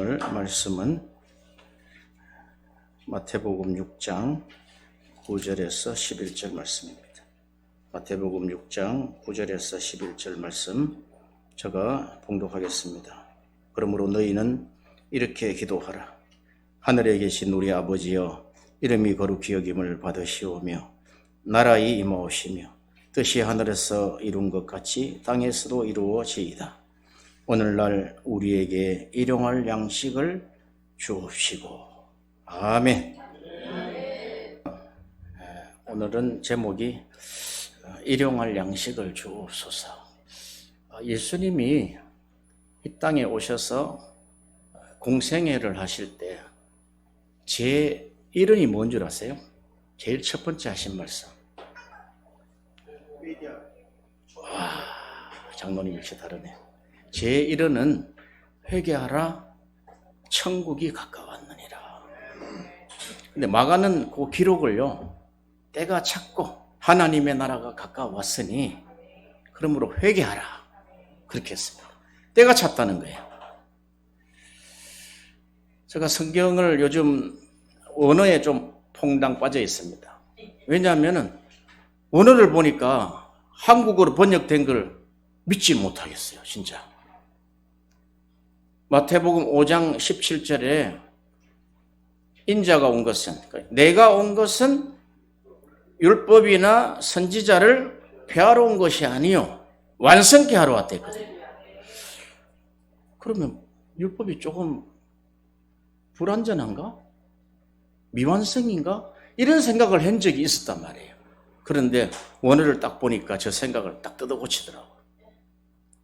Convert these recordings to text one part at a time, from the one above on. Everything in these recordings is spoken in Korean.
오늘 말씀은 마태복음 6장 9절에서 11절 말씀입니다. 마태복음 6장 9절에서 11절 말씀 제가 봉독하겠습니다. 그러므로 너희는 이렇게 기도하라. 하늘에 계신 우리 아버지여, 이름이 거룩히 여김을 받으시오며 나라의 임하오시며 뜻이 하늘에서 이룬 것 같이 땅에서도 이루어지이다. 오늘날 우리에게 일용할 양식을 주옵시고. 아멘. 오늘은 제목이 일용할 양식을 주옵소서. 예수님이 이 땅에 오셔서 공생애를 하실 때 제 일언이 뭔 줄 아세요? 제일 첫 번째 하신 말씀. 와, 장로님 역시 다르네. 제 일언은 회개하라, 천국이 가까웠느니라. 근데 마가는 그 기록을요, 때가 찼고 하나님의 나라가 가까웠으니 그러므로 회개하라, 그렇게 했습니다. 때가 찼다는 거예요. 제가 성경을 요즘 언어에 좀 퐁당 빠져 있습니다. 왜냐하면 언어를 보니까 한국어로 번역된 걸 믿지 못하겠어요, 진짜. 마태복음 5장 17절에 인자가 온 것은, 내가 온 것은 율법이나 선지자를 폐하러 온 것이 아니요 완성케 하러 왔다 했거든요. 그러면 율법이 조금 불완전한가? 미완성인가? 이런 생각을 한 적이 있었단 말이에요. 그런데 원어를 딱 보니까 저 생각을 딱 뜯어고치더라고요.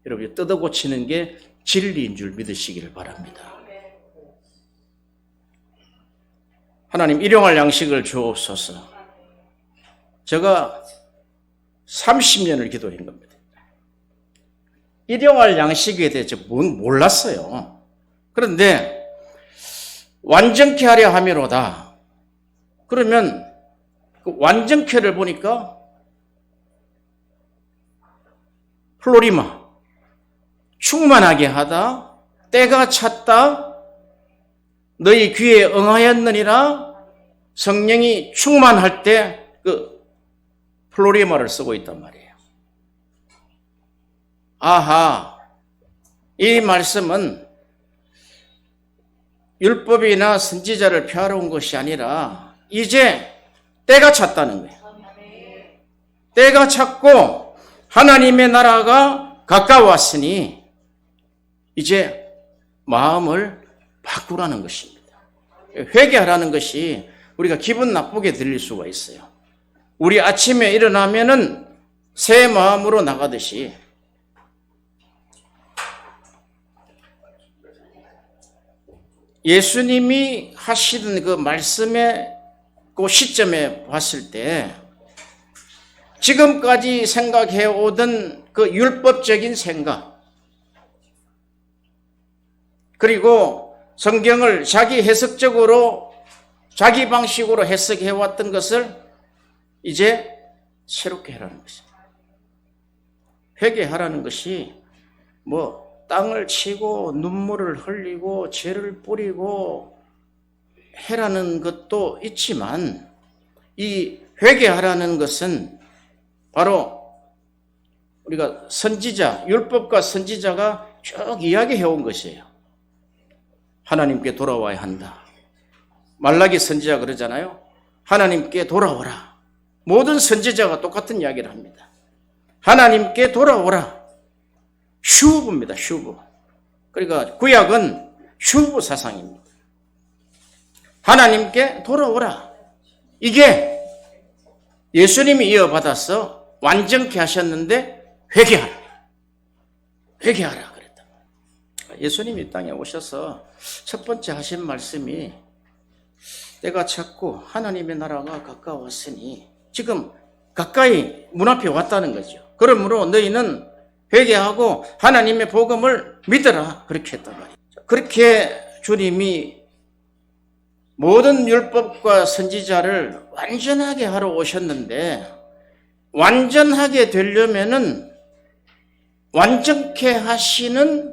여러분, 뜯어고치는 게 진리인 줄 믿으시기를 바랍니다. 하나님, 일용할 양식을 주옵소서. 제가 30년을 기도한 겁니다. 일용할 양식에 대해서 몰랐어요. 그런데 완전케 하려 함이로다. 그러면 그 완전케를 보니까 플로리마, 충만하게 하다, 때가 찼다, 너희 귀에 응하였느니라. 성령이 충만할 때 그 플로리마를 쓰고 있단 말이에요. 아하, 이 말씀은 율법이나 선지자를 폐하러 온 것이 아니라 이제 때가 찼다는 거예요. 때가 찼고 하나님의 나라가 가까웠으니 이제 마음을 바꾸라는 것입니다. 회개하라는 것이 우리가 기분 나쁘게 들릴 수가 있어요. 우리 아침에 일어나면은 새 마음으로 나가듯이 예수님이 하시던 그 말씀의 그 시점에 봤을 때 지금까지 생각해 오던 그 율법적인 생각, 그리고 성경을 자기 해석적으로 자기 방식으로 해석해 왔던 것을 이제 새롭게 하라는 것입니다. 회개하라는 것이 뭐 땅을 치고 눈물을 흘리고 죄를 뿌리고 해라는 것도 있지만, 이 회개하라는 것은 바로 우리가 선지자, 율법과 선지자가 쭉 이야기해 온 것이에요. 하나님께 돌아와야 한다. 말라기 선지자 그러잖아요. 하나님께 돌아오라. 모든 선지자가 똑같은 이야기를 합니다. 하나님께 돌아오라. 슈브입니다. 슈브. 그러니까 구약은 슈브 사상입니다. 하나님께 돌아오라. 이게 예수님이 이어받아서 완전케 하셨는데 회개하라. 회개하라 그랬다. 예수님이 이 땅에 오셔서 첫 번째 하신 말씀이 때가 찼고 하나님의 나라가 가까웠으니, 지금 가까이 문 앞에 왔다는 거죠. 그러므로 너희는 회개하고 하나님의 복음을 믿어라, 그렇게 했단 말이에요. 그렇게 주님이 모든 율법과 선지자를 완전하게 하러 오셨는데, 완전하게 되려면은 완전케 하시는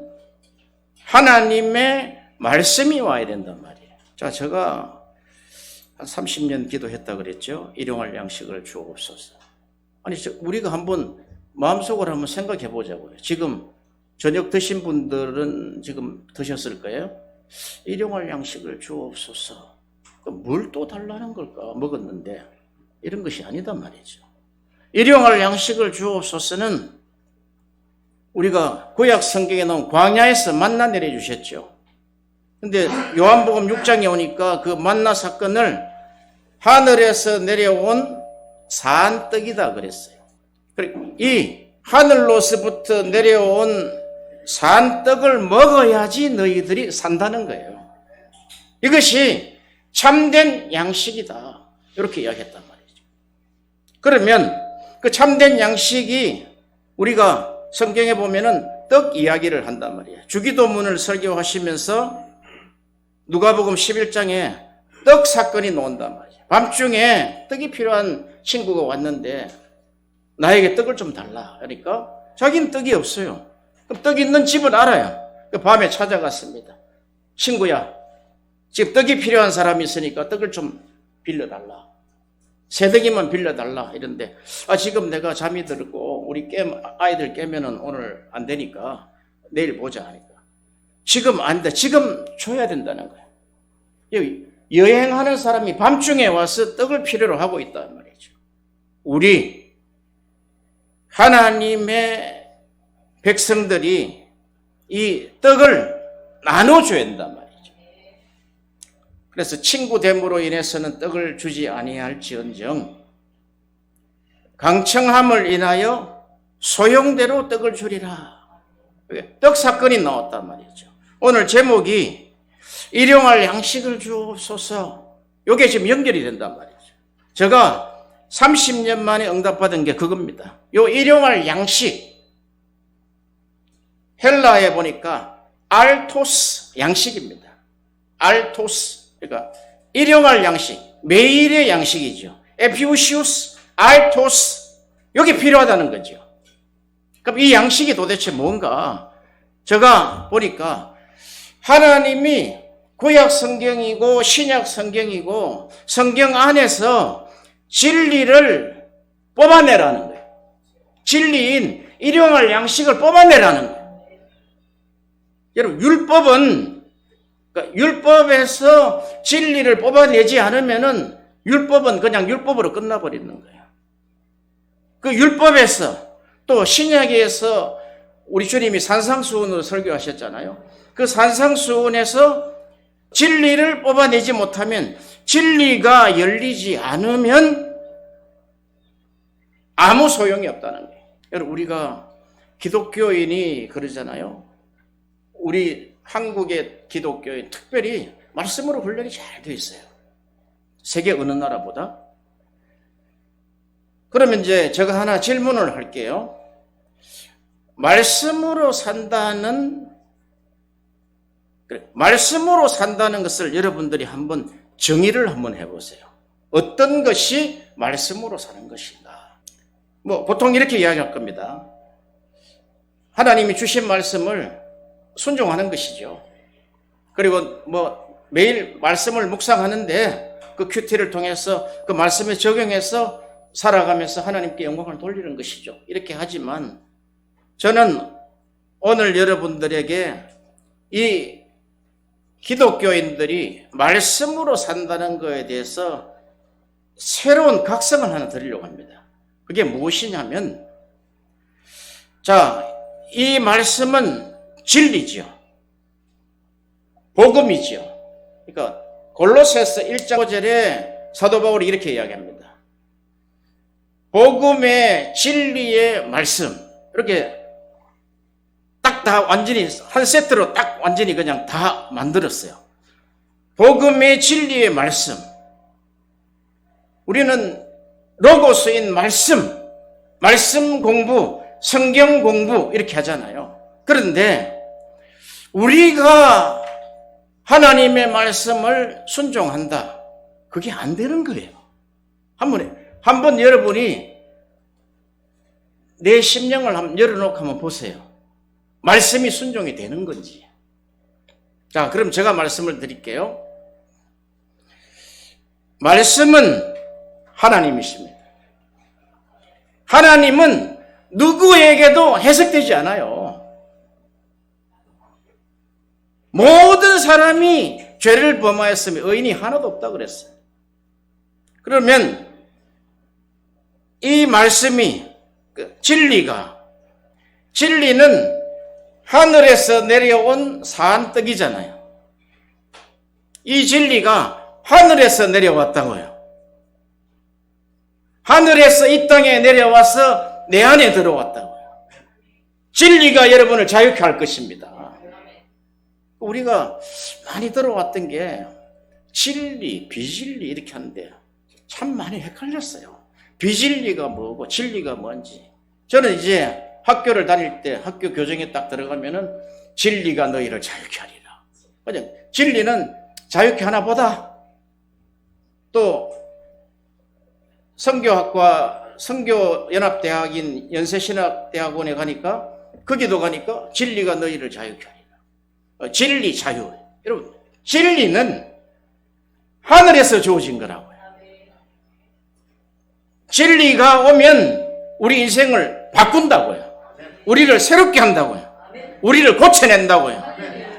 하나님의 말씀이 와야 된단 말이에요. 자, 제가 한 30년 기도했다 그랬죠. 일용할 양식을 주옵소서. 아니, 우리가 한번 마음속으로 한번 생각해 보자고요. 지금 저녁 드신 분들은 지금 드셨을 거예요. 일용할 양식을 주옵소서. 뭘 또 달라는 걸까? 먹었는데 이런 것이 아니단 말이죠. 일용할 양식을 주옵소서는 우리가 구약 성경에 나온 광야에서 만나 내려주셨죠. 근데 요한복음 6장에 오니까 그 만나 사건을 하늘에서 내려온 산떡이다 그랬어요. 이 하늘로서부터 내려온 산떡을 먹어야지 너희들이 산다는 거예요. 이것이 참된 양식이다. 이렇게 이야기했단 말이죠. 그러면 그 참된 양식이 우리가 성경에 보면은 떡 이야기를 한단 말이에요. 주기도문을 설교하시면서 누가복음 11장에 떡 사건이 나온단 말이에요. 밤중에 떡이 필요한 친구가 왔는데 나에게 떡을 좀 달라. 그러니까 자기는 떡이 없어요. 그럼 떡이 있는 집을 알아요. 밤에 찾아갔습니다. 친구야, 지금 떡이 필요한 사람이 있으니까 떡을 좀 빌려달라. 새떡이만 빌려달라. 이런데 지금 내가 잠이 들고 우리 아이들 깨면은 오늘 안 되니까 내일 보자 하니까 지금 안 돼. 지금 줘야 된다는 거예요. 여행하는 사람이 밤중에 와서 떡을 필요로 하고 있단 말이죠. 우리 하나님의 백성들이 이 떡을 나눠줘야 된단 말이죠. 그래서 친구됨으로 인해서는 떡을 주지 아니할지언정 강청함을 인하여 소용대로 떡을 주리라. 떡 사건이 나왔단 말이죠. 오늘 제목이 일용할 양식을 주옵소서. 이게 지금 연결이 된단 말이죠. 제가 30년 만에 응답받은 게 그겁니다. 요 일용할 양식, 헬라에 보니까 알토스 양식입니다. 알토스. 그러니까 일용할 양식, 매일의 양식이죠. 에피우시우스, 알토스, 여기 필요하다는 거죠. 그럼 이 양식이 도대체 뭔가? 제가 보니까 하나님이 구약 성경이고 신약 성경이고 성경 안에서 진리를 뽑아내라는 거예요. 진리인 일용할 양식을 뽑아내라는 거예요. 여러분, 율법에서 진리를 뽑아내지 않으면은 율법은 그냥 율법으로 끝나버리는 거예요. 그 율법에서 또 신약에서 우리 주님이 산상수훈으로 설교하셨잖아요. 그 산상수훈에서 진리를 뽑아내지 못하면, 진리가 열리지 않으면 아무 소용이 없다는 거예요. 여러분, 우리가 기독교인이 그러잖아요. 우리 한국의 기독교인 특별히 말씀으로 훈련이 잘 되어 있어요. 세계 어느 나라보다. 그러면 이제 제가 하나 질문을 할게요. 말씀으로 산다는 것을 여러분들이 한번 정의를 한번 해보세요. 어떤 것이 말씀으로 사는 것인가? 보통 이렇게 이야기할 겁니다. 하나님이 주신 말씀을 순종하는 것이죠. 그리고 매일 말씀을 묵상하는데 그 큐티를 통해서 그 말씀에 적용해서 살아가면서 하나님께 영광을 돌리는 것이죠. 이렇게 하지만 저는 오늘 여러분들에게 이 기독교인들이 말씀으로 산다는 것에 대해서 새로운 각성을 하나 드리려고 합니다. 그게 무엇이냐면, 이 말씀은 진리죠. 복음이죠. 그러니까 골로새서 1장 5절에 사도 바울이 이렇게 이야기합니다. 복음의 진리의 말씀. 이렇게 딱 다 완전히 한 세트로 딱 완전히 그냥 다 만들었어요. 복음의 진리의 말씀. 우리는 로고스인 말씀 공부, 성경 공부 이렇게 하잖아요. 그런데 우리가 하나님의 말씀을 순종한다. 그게 안 되는 거예요. 한번 여러분이 내 심령을 한번 열어놓고 한번 보세요. 말씀이 순종이 되는 건지. 자, 그럼 제가 말씀을 드릴게요. 말씀은 하나님이십니다. 하나님은 누구에게도 해석되지 않아요. 모든 사람이 죄를 범하였으며 의인이 하나도 없다고 그랬어요. 그러면 이 말씀이 진리는 하늘에서 내려온 산떡이잖아요. 이 진리가 하늘에서 내려왔다고요. 하늘에서 이 땅에 내려와서 내 안에 들어왔다고요. 진리가 여러분을 자유케 할 것입니다. 우리가 많이 들어왔던 게 진리, 비진리 이렇게 하는데 참 많이 헷갈렸어요. 비진리가 뭐고 진리가 뭔지. 저는 이제 학교를 다닐 때 학교 교정에 딱 들어가면은 진리가 너희를 자유케 하리라. 그냥 진리는 자유케 하나 보다. 또 선교학과 선교연합대학인 연세신학대학원에 가니까 거기도 가니까 진리가 너희를 자유케 하리라. 진리 자유. 여러분 진리는 하늘에서 주어진 거라고요. 진리가 오면 우리 인생을 바꾼다고요. 우리를 새롭게 한다고요. 우리를 고쳐낸다고요.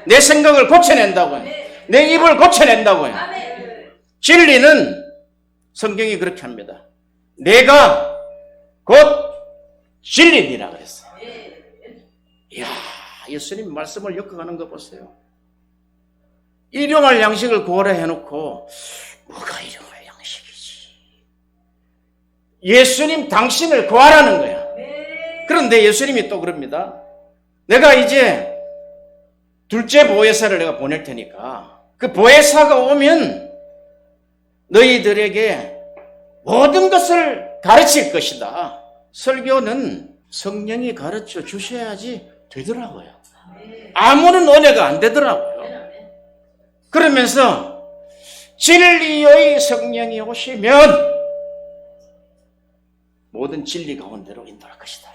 내 생각을 고쳐낸다고요. 내 입을 고쳐낸다고요. 진리는 성경이 그렇게 합니다. 내가 곧 진리니라 그랬어요. 이야, 예수님 말씀을 엮어가는 거 보세요. 일용할 양식을 구하라 해놓고 뭐가 일용할 양식이지? 예수님 당신을 구하라는 거야. 그런데 예수님이 또 그럽니다. 내가 이제 둘째 보혜사를 내가 보낼 테니까 그 보혜사가 오면 너희들에게 모든 것을 가르칠 것이다. 설교는 성령이 가르쳐 주셔야지 되더라고요. 아무런 은혜가 안 되더라고요. 그러면서 진리의 성령이 오시면 모든 진리 가운데로 인도할 것이다.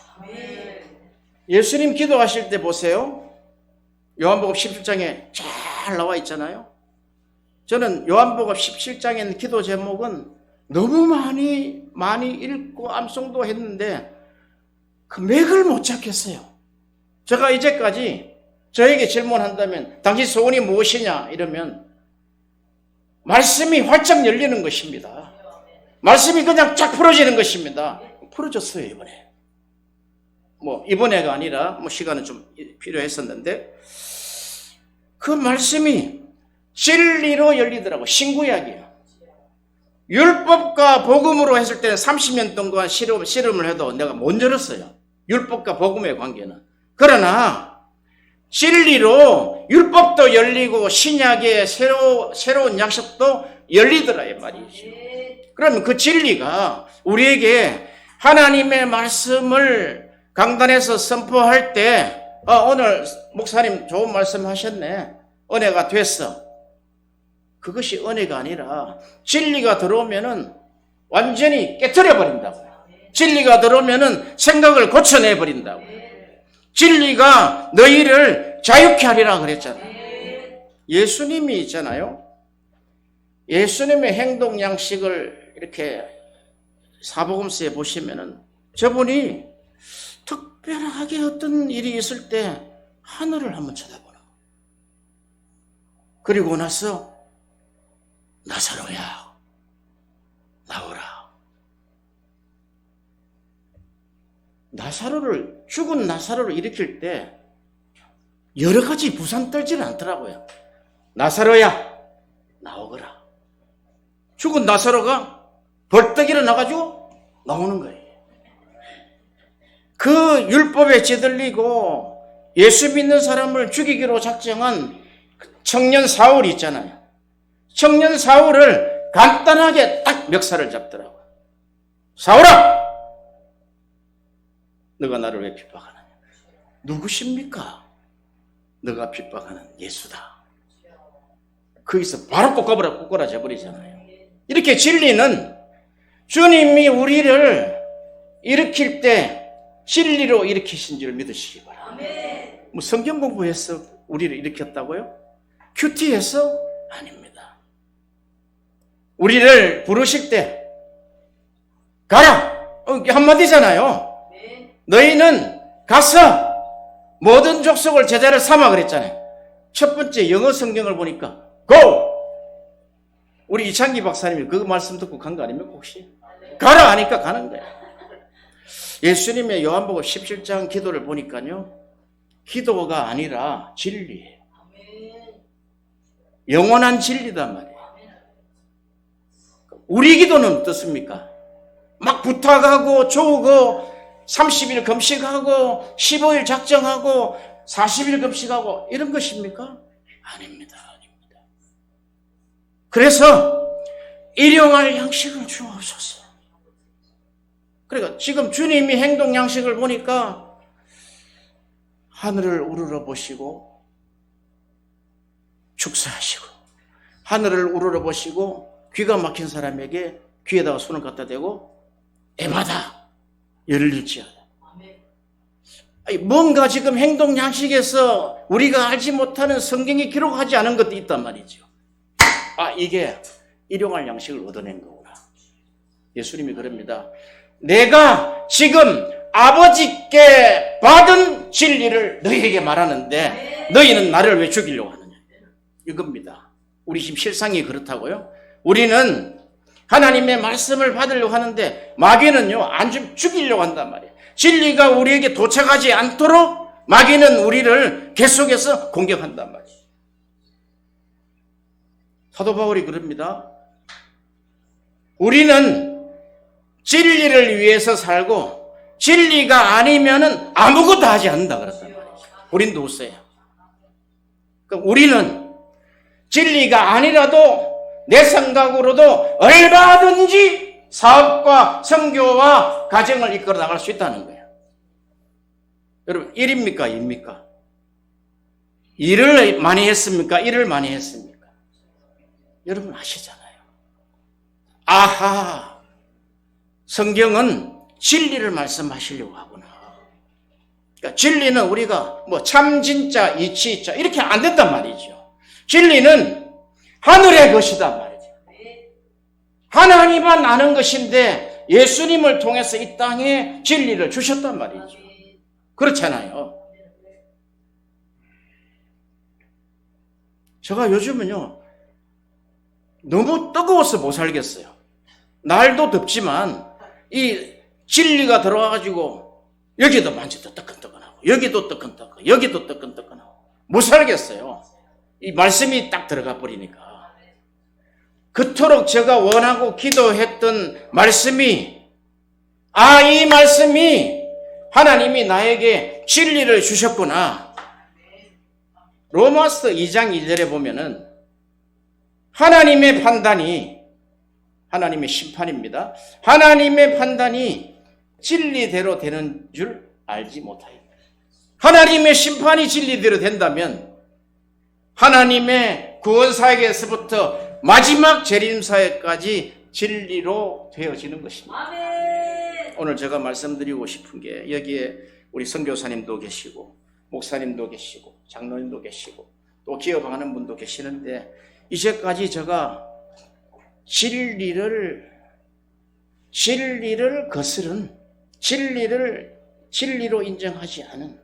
예수님 기도하실 때 보세요. 요한복음 17장에 잘 나와 있잖아요. 저는 요한복음 17장에 있는 기도 제목은 너무 많이 읽고 암송도 했는데 그 맥을 못 잡겠어요. 제가 이제까지 저에게 질문한다면 당신 소원이 무엇이냐 이러면 말씀이 활짝 열리는 것입니다. 말씀이 그냥 쫙 풀어지는 것입니다. 풀어졌어요 이번에. 이번에가 아니라 시간은 좀 필요했었는데 그 말씀이 진리로 열리더라고요. 신구약이에요. 율법과 복음으로 했을 때는 30년 동안 씨름을 해도 내가 못 열었어요. 율법과 복음의 관계는. 그러나 진리로 율법도 열리고 신약의 새로운 약속도 열리더라 이 말이죠. 그러면 그 진리가 우리에게 하나님의 말씀을 강단에서 선포할 때 오늘 목사님 좋은 말씀 하셨네. 은혜가 됐어. 그것이 은혜가 아니라 진리가 들어오면은 완전히 깨트려 버린다고요. 진리가 들어오면은 생각을 고쳐내 버린다고. 진리가 너희를 자유케 하리라 그랬잖아요. 예수님이 있잖아요. 예수님의 행동 양식을 이렇게 사복음서에 보시면은 저분이 특별하게 어떤 일이 있을 때 하늘을 한번 쳐다보는 거예요. 그리고 나서 나사로야 나오라. 죽은 나사로를 일으킬 때 여러 가지 부산 떨지는 않더라고요. 나사로야 나오거라. 죽은 나사로가 벌떡 일어나가지고 나오는 거예요. 그 율법에 찌들리고 예수 믿는 사람을 죽이기로 작정한 청년 사울이 있잖아요. 청년 사울을 간단하게 딱 멱살을 잡더라고요. 사울아! 너가 나를 왜 핍박하느냐? 누구십니까? 너가 핍박하는 예수다. 거기서 바로 꼬꾸라져 버리잖아요. 이렇게 진리는 주님이 우리를 일으킬 때 진리로 일으키신 줄 믿으시기 바랍니다. 성경 공부해서 우리를 일으켰다고요? 큐티해서? 아닙니다. 우리를 부르실 때 가라! 한마디잖아요. 너희는 가서 모든 족속을 제자를 삼아 그랬잖아요. 첫 번째 영어 성경을 보니까 Go! 우리 이창기 박사님이 그 말씀 듣고 간 거 아닙니까 혹시? 가라 하니까 가는 거예요. 예수님의 요한복음 17장 기도를 보니까요. 기도가 아니라 진리예요. 영원한 진리단 말이에요. 우리 기도는 어떻습니까? 막 부탁하고 조우고 30일 금식하고 15일 작정하고 40일 금식하고 이런 것입니까? 아닙니다. 아닙니다. 그래서 일용할 양식을 주옵소서. 그러니까 지금 주님이 행동 양식을 보니까 하늘을 우러러 보시고 축사하시고 하늘을 우러러 보시고 귀가 막힌 사람에게 귀에다가 손을 갖다 대고 에바다 열릴지어다. 뭔가 지금 행동 양식에서 우리가 알지 못하는 성경이 기록하지 않은 것도 있단 말이죠. 이게 일용할 양식을 얻어낸 거구나. 예수님이 그럽니다. 내가 지금 아버지께 받은 진리를 너희에게 말하는데 너희는 나를 왜 죽이려고 하느냐. 이겁니다. 우리 지금 실상이 그렇다고요. 우리는 하나님의 말씀을 받으려고 하는데 마귀는요, 안 좀 죽이려고 한단 말이에요. 진리가 우리에게 도착하지 않도록 마귀는 우리를 계속해서 공격한단 말이에요. 사도 바울이 그럽니다. 우리는 진리를 위해서 살고 진리가 아니면은 아무것도 하지 않는다 그랬단 말이에요. 고린도후서에. 그러니까 우리는 진리가 아니라도 내 생각으로도 얼마든지 사업과 선교와 가정을 이끌어 나갈 수 있다는 거예요. 여러분, 일입니까? 일입니까? 일을 많이 했습니까? 일을 많이 했습니까? 여러분 아시잖아요. 아하, 성경은 진리를 말씀하시려고 하구나. 그러니까 진리는 우리가 뭐 참, 진짜, 이치, 자 이렇게 안 된단 말이죠. 진리는 하늘의 것이단 말이죠. 하나님만 아는 것인데 예수님을 통해서 이 땅에 진리를 주셨단 말이죠. 그렇잖아요. 제가 요즘은요, 너무 뜨거워서 못 살겠어요. 날도 덥지만 이 진리가 들어와가지고 여기도 만지도 뜨끈뜨끈하고 여기도 뜨끈뜨끈 여기도 뜨끈뜨끈하고 못 살겠어요. 이 말씀이 딱 들어가 버리니까. 그토록 제가 원하고 기도했던 말씀이 이 말씀이 하나님이 나에게 진리를 주셨구나. 로마서 2장 1절에 보면은 하나님의 판단이 하나님의 심판입니다. 하나님의 판단이 진리대로 되는 줄 알지 못하였다. 하나님의 심판이 진리대로 된다면 하나님의 구원사역에서부터 마지막 재림사역까지 진리로 되어지는 것입니다. 아멘. 오늘 제가 말씀드리고 싶은 게 여기에 우리 선교사님도 계시고 목사님도 계시고 장로님도 계시고 또 기업하는 분도 계시는데 이제까지 제가 진리를 거스른 진리로 인정하지 않은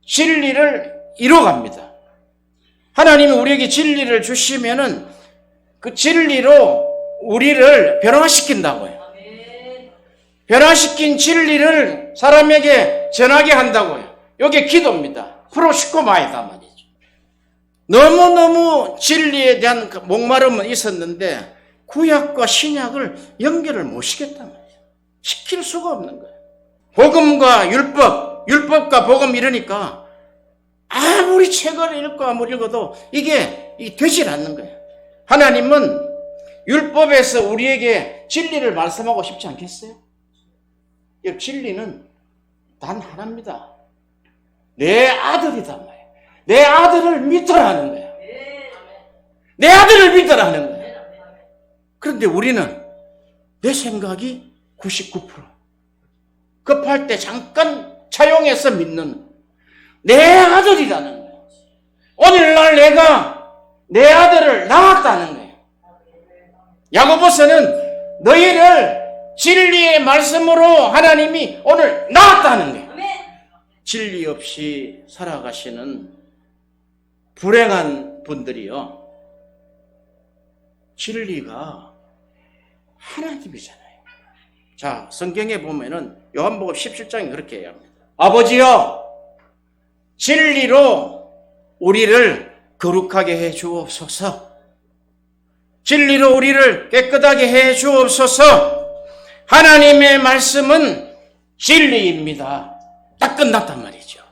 진리를 이뤄갑니다. 하나님이 우리에게 진리를 주시면은 그 진리로 우리를 변화시킨다고요. 변화시킨 진리를 사람에게 전하게 한다고요. 이게 기도입니다. 프로시코마이다 말이죠. 너무너무 진리에 대한 목마름은 있었는데 구약과 신약을 연결을 못 시켰단 말이에요. 시킬 수가 없는 거예요. 복음과 율법과 복음 이러니까 아무리 책을 읽고 아무리 읽어도 이게 되질 않는 거예요. 하나님은 율법에서 우리에게 진리를 말씀하고 싶지 않겠어요? 진리는 단 하나입니다. 내 아들이단 말이에요. 내 아들을 믿으라는 거예요. 내 아들을 믿으라는 거예요. 그런데 우리는 내 생각이 99%. 급할 때 잠깐 차용해서 믿는, 내 아들이라는 거예요. 오늘날 내가 내 아들을 낳았다는 거예요. 야고보서는 너희를 진리의 말씀으로 하나님이 오늘 낳았다는 거예요. 진리 없이 살아가시는 불행한 분들이요. 진리가 하나님이잖아요. 자, 성경에 보면은 요한복음 17장에 그렇게 얘기합니다. 아버지여, 진리로 우리를 거룩하게 해 주옵소서. 진리로 우리를 깨끗하게 해 주옵소서. 하나님의 말씀은 진리입니다. 딱 끝났단 말이죠.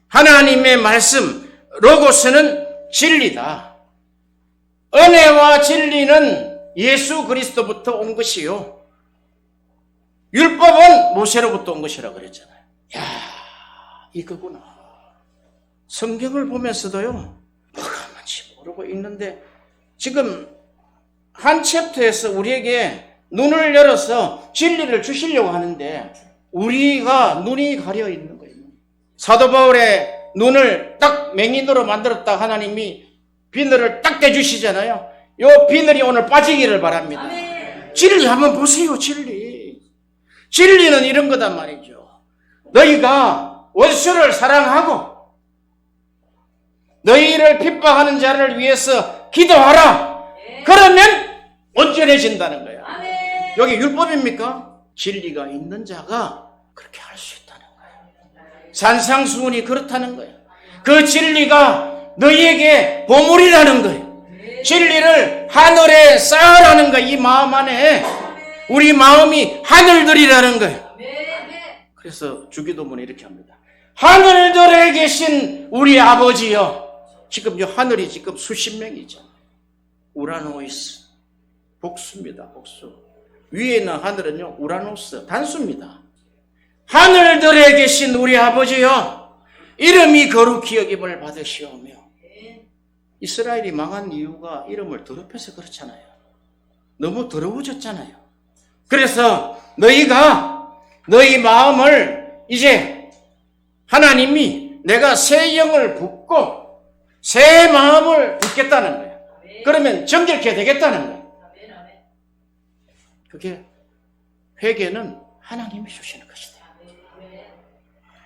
하나님의 말씀, 로고스는 진리다. 은혜와 진리는 예수 그리스도부터 온 것이요. 율법은 모세로부터 온 것이라고 그랬잖아요. 야, 이거구나. 성경을 보면서도요, 뭐가 뭔지 모르고 있는데, 지금 한 챕터에서 우리에게 눈을 열어서 진리를 주시려고 하는데, 우리가 눈이 가려 있는 거예요. 사도 바울의 눈을 딱 맹인으로 만들었다 하나님이 비늘을 딱 떼주시잖아요. 요 비늘이 오늘 빠지기를 바랍니다. 아멘. 진리 한번 보세요. 진리. 진리는 이런 거단 말이죠. 너희가 원수를 사랑하고 너희를 핍박하는 자를 위해서 기도하라. 그러면 온전해진다는 거예요. 아멘. 여기 율법입니까? 진리가 있는 자가 그렇게 할 수 있다는 거예요. 산상수훈이 그렇다는 거예요. 그 진리가 너희에게 보물이라는 거예요. 진리를 하늘에 쌓으라는 거예요. 이 마음 안에 우리 마음이 하늘들이라는 거예요. 그래서 주기도문에 이렇게 합니다. 하늘들에 계신 우리 아버지여. 지금 이 하늘이 지금 수십 명이잖아요. 우라노이스 복수입니다. 복수. 위에 있는 하늘은요 우라노스 단수입니다. 하늘들에 계신 우리 아버지여, 이름이 거룩히 여김을 받으시오며. 이스라엘이 망한 이유가 이름을 더럽혀서 그렇잖아요. 너무 더러워졌잖아요. 그래서 너희가 너희 마음을 이제 하나님이 내가 새 영을 붓고 새 마음을 붓겠다는 거예요. 그러면 정결케 되겠다는 거예요. 그게 회개는 하나님이 주시는 것이다.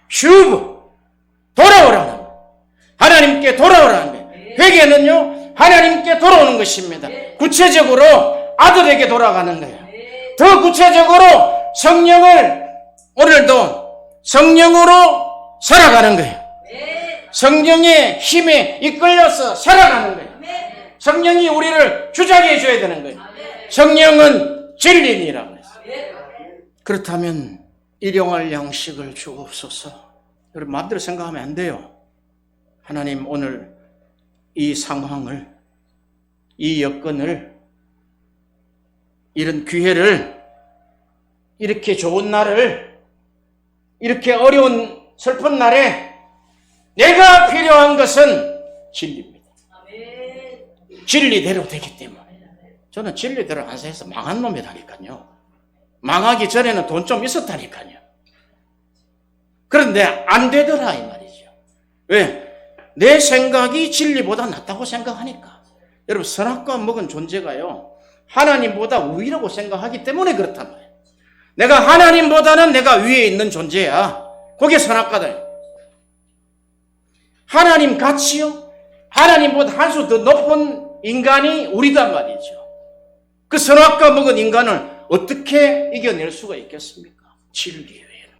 슈브 돌아오라는 거예요. 하나님께 돌아오라는 거예요. 회개는요 하나님께 돌아오는 것입니다. 구체적으로 아들에게 돌아가는 거예요. 더 구체적으로 성령을 오늘도 성령으로 살아가는 거예요. 성령의 힘에 이끌려서 살아가는 거예요. 성령이 우리를 주장해 줘야 되는 거예요. 성령은 진리니라고 했어요. 그렇다면 일용할 양식을 주옵소서. 여러분 마음대로 생각하면 안 돼요. 하나님 오늘 이 상황을, 이 여건을, 이런 기회를, 이렇게 좋은 날을, 이렇게 어려운 슬픈 날에 내가 필요한 것은 진리입니다. 진리대로 되기 때문에. 저는 진리대로 안 사해서 망한 놈이라니까요. 망하기 전에는 돈 좀 있었다니까요. 그런데 안 되더라 이 말이죠. 왜? 내 생각이 진리보다 낫다고 생각하니까. 여러분 선악과 먹은 존재가요 하나님보다 우위라고 생각하기 때문에 그렇단 말이에요. 내가 하나님보다는 내가 위에 있는 존재야. 그게 선악과다. 하나님 같이요 하나님보다 한 수 더 높은 인간이 우리단 말이죠. 그 선악과 먹은 인간을 어떻게 이겨낼 수가 있겠습니까? 진리 외에는.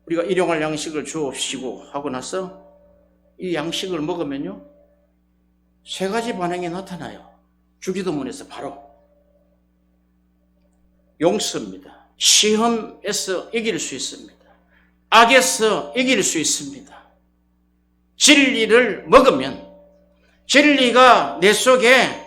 우리가 일용할 양식을 주옵시고 하고 나서 이 양식을 먹으면요 세 가지 반응이 나타나요. 주기도문에서 바로 용서입니다. 시험에서 이길 수 있습니다. 악에서 이길 수 있습니다. 진리를 먹으면 진리가 내 속에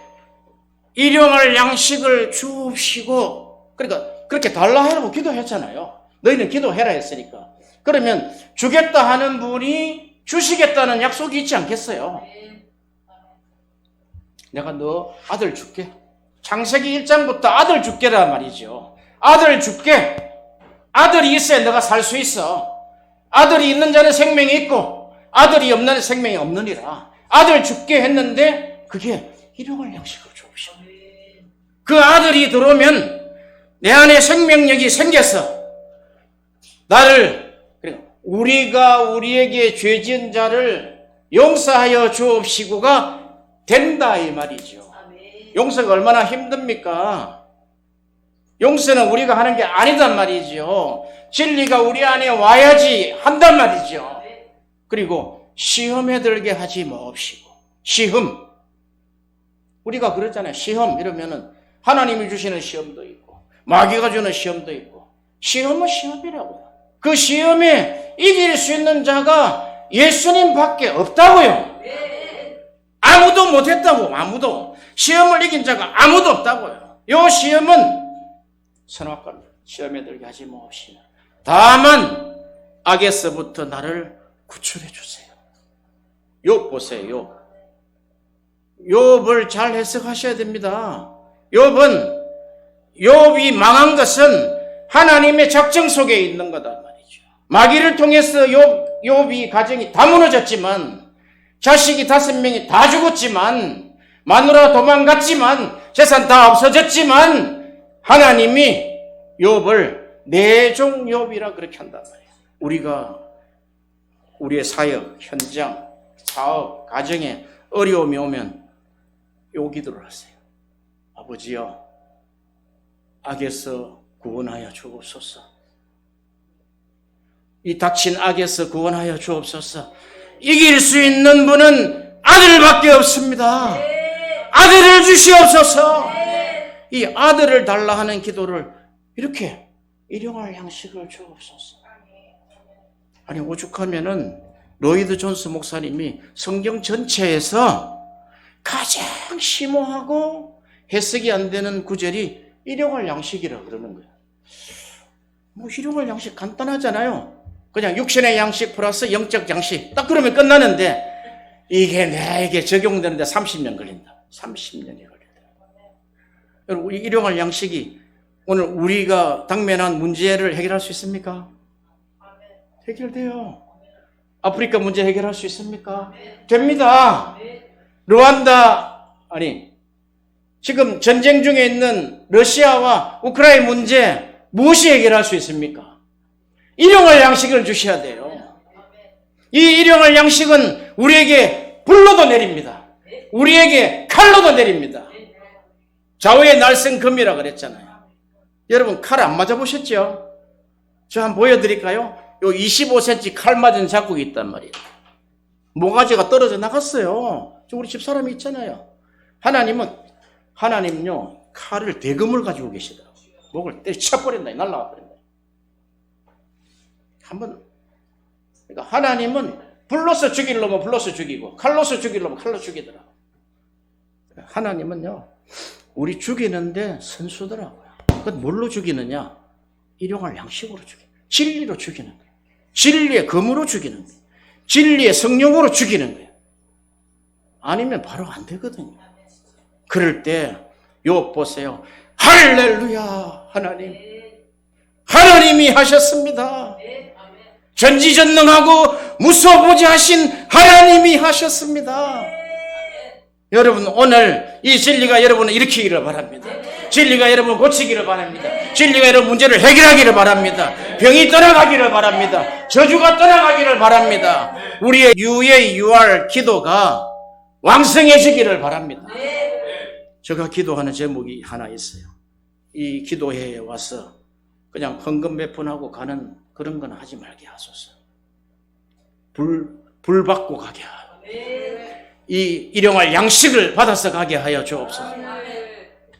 일용할 양식을 주옵시고, 그러니까 그렇게 달라 하라고 기도했잖아요. 너희는 기도해라 했으니까. 그러면 주겠다 하는 분이 주시겠다는 약속이 있지 않겠어요? 내가 너 아들 줄게. 창세기 1장부터 아들 죽게란 말이죠. 아들 죽게. 아들이 있어야 너가 살 수 있어. 아들이 있는 자는 생명이 있고 아들이 없는 자는 생명이 없느니라. 아들 죽게 했는데 그게 일용할 양식을 주옵시오. 그 아들이 들어오면 내 안에 생명력이 생겨서 나를, 우리가 우리에게 죄 지은 자를 용서하여 주옵시고가 된다 이 말이죠. 용서가 얼마나 힘듭니까? 용서는 우리가 하는 게 아니단 말이죠. 진리가 우리 안에 와야지 한단 말이죠. 그리고 시험에 들게 하지 마옵시고. 시험. 우리가 그랬잖아요. 시험 이러면은 하나님이 주시는 시험도 있고 마귀가 주는 시험도 있고. 시험은 시험이라고요. 그 시험에 이길 수 있는 자가 예수님밖에 없다고요. 아무도 못했다고. 아무도. 시험을 이긴 자가 아무도 없다고요. 이 시험은 선악과입니다. 시험에 들게 하지 마옵시고 다만 악에서부터 나를 구출해 주세요. 욥 보세요. 욥을 잘 해석하셔야 됩니다. 욥이 망한 것은 하나님의 작정 속에 있는 거다 말이죠. 마귀를 통해서 욥이 가정이 다 무너졌지만, 자식이 5명이 다 죽었지만, 마누라 도망갔지만, 재산 다 없어졌지만, 하나님이 욥을 내 종 욥이라 그렇게 한단 말이에요. 우리가 우리의 사역, 현장, 사업, 가정에 어려움이 오면 요 기도를 하세요. 아버지여, 악에서 구원하여 주옵소서. 이 닥친 악에서 구원하여 주옵소서. 이길 수 있는 분은 아들밖에 없습니다. 아들을 주시옵소서. 이 아들을 달라 하는 기도를 이렇게 일용할 양식을 주옵소서. 아니, 오죽하면은 로이드 존스 목사님이 성경 전체에서 가장 심오하고 해석이 안 되는 구절이 일용할 양식이라 그러는 거예요. 뭐 일용할 양식 간단하잖아요. 그냥 육신의 양식 플러스 영적 양식 딱 그러면 끝나는데 이게 내게 적용되는데 30년 걸린다. 30년이 걸린다. 여러분, 일용할 양식이 오늘 우리가 당면한 문제를 해결할 수 있습니까? 해결돼요. 아프리카 문제 해결할 수 있습니까? 됩니다. 르완다, 지금 전쟁 중에 있는 러시아와 우크라이나 문제 무엇이 해결할 수 있습니까? 일용할 양식을 주셔야 돼요. 이 일용할 양식은 우리에게 불로도 내립니다. 우리에게 칼로도 내립니다. 좌우의 날쌘금이라 그랬잖아요. 여러분, 칼 안 맞아보셨죠? 저 한번 보여드릴까요? 요 25cm 칼 맞은 자국이 있단 말이에요. 모가지가 떨어져 나갔어요. 저 우리 집 사람이 있잖아요. 하나님은요, 칼을 대금을 가지고 계시더라고요. 목을 때려쳐버린다, 날라가 버린다. 그러니까 하나님은 불로서 죽이려면 불로서 죽이고, 칼로서 죽이려면 칼로 죽이더라고요. 하나님은요, 우리 죽이는데 선수더라고요. 그건 뭘로 죽이느냐? 일용할 양식으로 죽이는 거예요. 진리로 죽이는 거예요. 진리의 검으로 죽이는 거예요. 진리의 성령으로 죽이는 거예요. 아니면 바로 안 되거든요. 그럴 때 욥 보세요. 할렐루야, 하나님이 하셨습니다. 전지전능하고 무서워보지 하신 하나님이 하셨습니다. 여러분, 오늘 이 진리가 여러분을 일으키기를 바랍니다. 진리가 여러분을 고치기를 바랍니다. 진리가 여러분 문제를 해결하기를 바랍니다. 병이 떠나가기를 바랍니다. 저주가 떠나가기를 바랍니다. 우리의 유할 기도가 왕성해지기를 바랍니다. 제가 기도하는 제목이 하나 있어요. 이 기도회에 와서 그냥 헌금 몇 푼 하고 가는 그런 건 하지 말게 하소서. 불 받고 가게 하여. 이 일용할 양식을 받아서 가게 하여 주옵소서.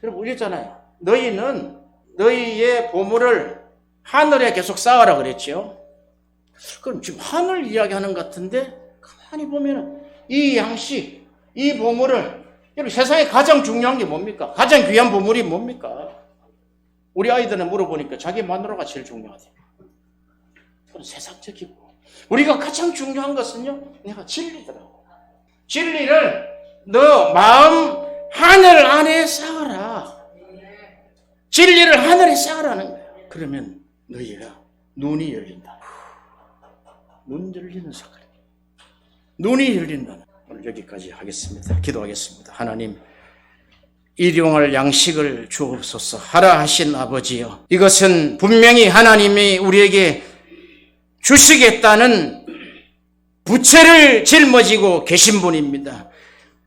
여러분, 우리잖아요. 너희는 너희의 보물을 하늘에 계속 쌓아라 그랬죠. 그럼 지금 하늘 이야기하는 것 같은데 가만히 보면은 이 양식, 이 보물을, 여러분, 세상에 가장 중요한 게 뭡니까? 가장 귀한 보물이 뭡니까? 우리 아이들은 물어보니까 자기 마누라가 제일 중요하대요. 그건 세상적이고, 우리가 가장 중요한 것은요, 내가 진리더라고. 진리를 너 마음 하늘 안에 쌓아라. 진리를 하늘에 쌓으라는 거예요. 그러면 너희가 눈이 열린다. 눈 열리는 사건. 눈이 열린다는. 오늘 여기까지 하겠습니다. 기도하겠습니다. 하나님, 일용할 양식을 주옵소서. 하라 하신 아버지여, 이것은 분명히 하나님이 우리에게 주시겠다는 부채를 짊어지고 계신 분입니다.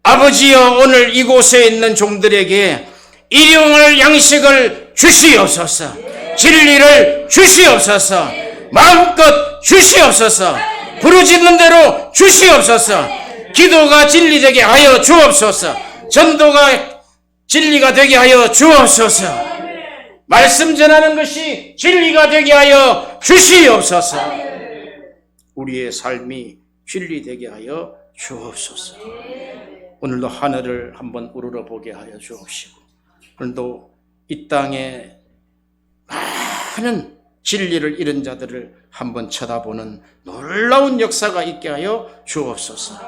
아버지여, 오늘 이곳에 있는 종들에게 일용할 양식을 주시옵소서. 진리를 주시옵소서. 마음껏 주시옵소서. 부르짖는 대로 주시옵소서. 기도가 진리되게 하여 주옵소서. 전도가 진리가 되게 하여 주옵소서. 말씀 전하는 것이 진리가 되게 하여 주시옵소서. 우리의 삶이 진리 되게 하여 주옵소서. 오늘도 하늘을 한번 우러러 보게 하여 주옵시고, 오늘도 이 땅에 많은 진리를 잃은 자들을 한번 쳐다보는 놀라운 역사가 있게 하여 주옵소서.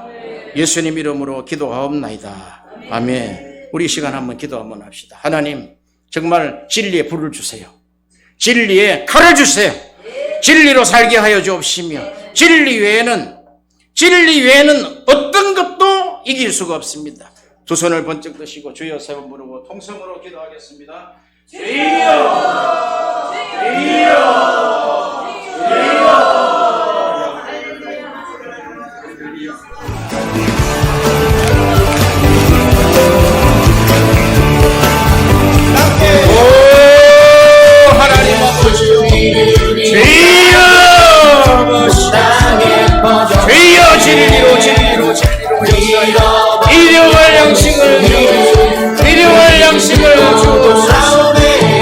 예수님 이름으로 기도하옵나이다. 아멘. 우리 이 시간 한번 기도 한번 합시다. 하나님, 정말 진리의 불을 주세요. 진리의 칼을 주세요. 진리로 살게 하여 주옵시며, 진리 외에는 어떤 것도 이길 수가 없습니다. 두 손을 번쩍 드시고 주여 세 번 부르고 통성으로 기도하겠습니다. 주여, 주여, 주여. 하나님 아버지여, 주여, 진리로 일용할 양식을 주옵소서.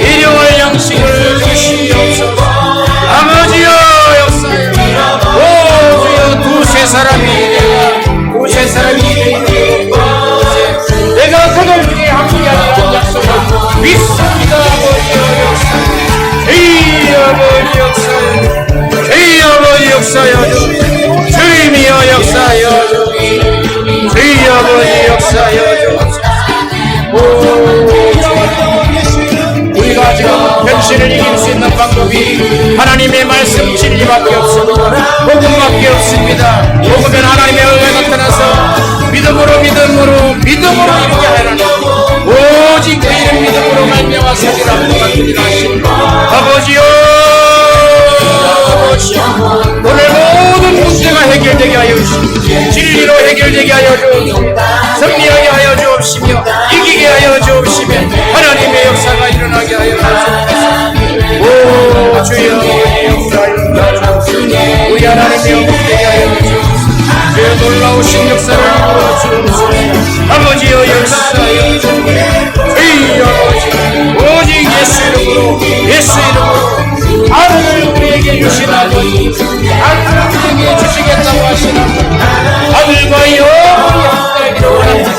일용할 양식을 주시옵소서. 아버지여, 역사여. 오 주여, 두세 사람이 내가 그들 중에 한 분이 아니라는 약속을 믿습니다. 아버지여, 역사여. 주의 아버지 역사여. 주의 아버지 역사여. 주님이여 역사여. 주의 아버지 역사여. 우리가 지금 현실을 이길 수 있는 방법이 하나님의 말씀 진리밖에 없습니다. 복음밖에 없습니다. 복음은 하나님의 은혜가 나타나서 믿음으로 이루게 하라는 오직 그 이름 믿음으로 말미암아 살리라고 말씀이라 하십니다. 아버지요, 오늘 모든 문제가 해결되게 하여 주시고 진리로 해결되게 하여 주옵시며, 승리하게 하여 주옵시며, 이기게 하여 주옵시며, 하나님의 역사가 일어나게 하여 주옵소서. 오 주여, 우리 하나님의 영광되게 하여 주옵소서. 주의 놀라우신 역사를 이루어 주옵소서. 아버지여 역사여. 주여 아버지, 오직 예수 이름으로 아들을 우리에게 주신 아버지, 아들을 우리에게 주시겠다고 하신 아버지, 아들과 영원히 함께하기를 원합니다.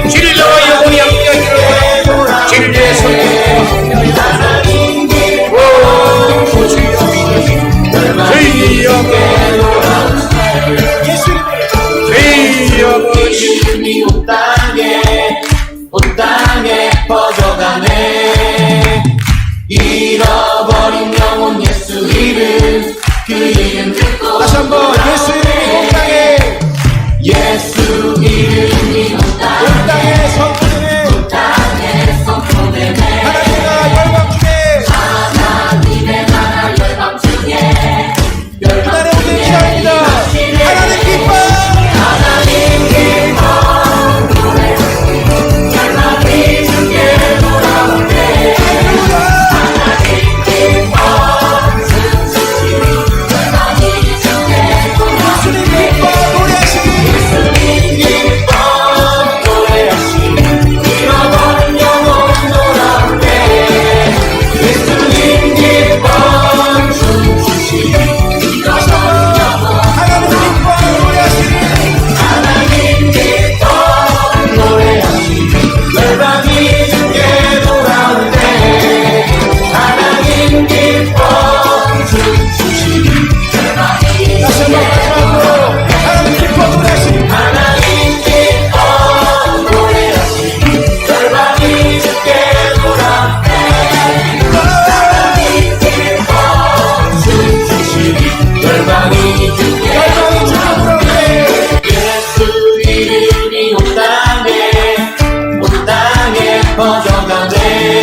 진리와 영원히 함께하기를 원합니다. 진리의 성령과 함께하기를 오 주여, 주여 주여 아버지, 온 땅에 퍼져가네. 잃어버린 영혼 예수 이름, 그 이름 깊어져가네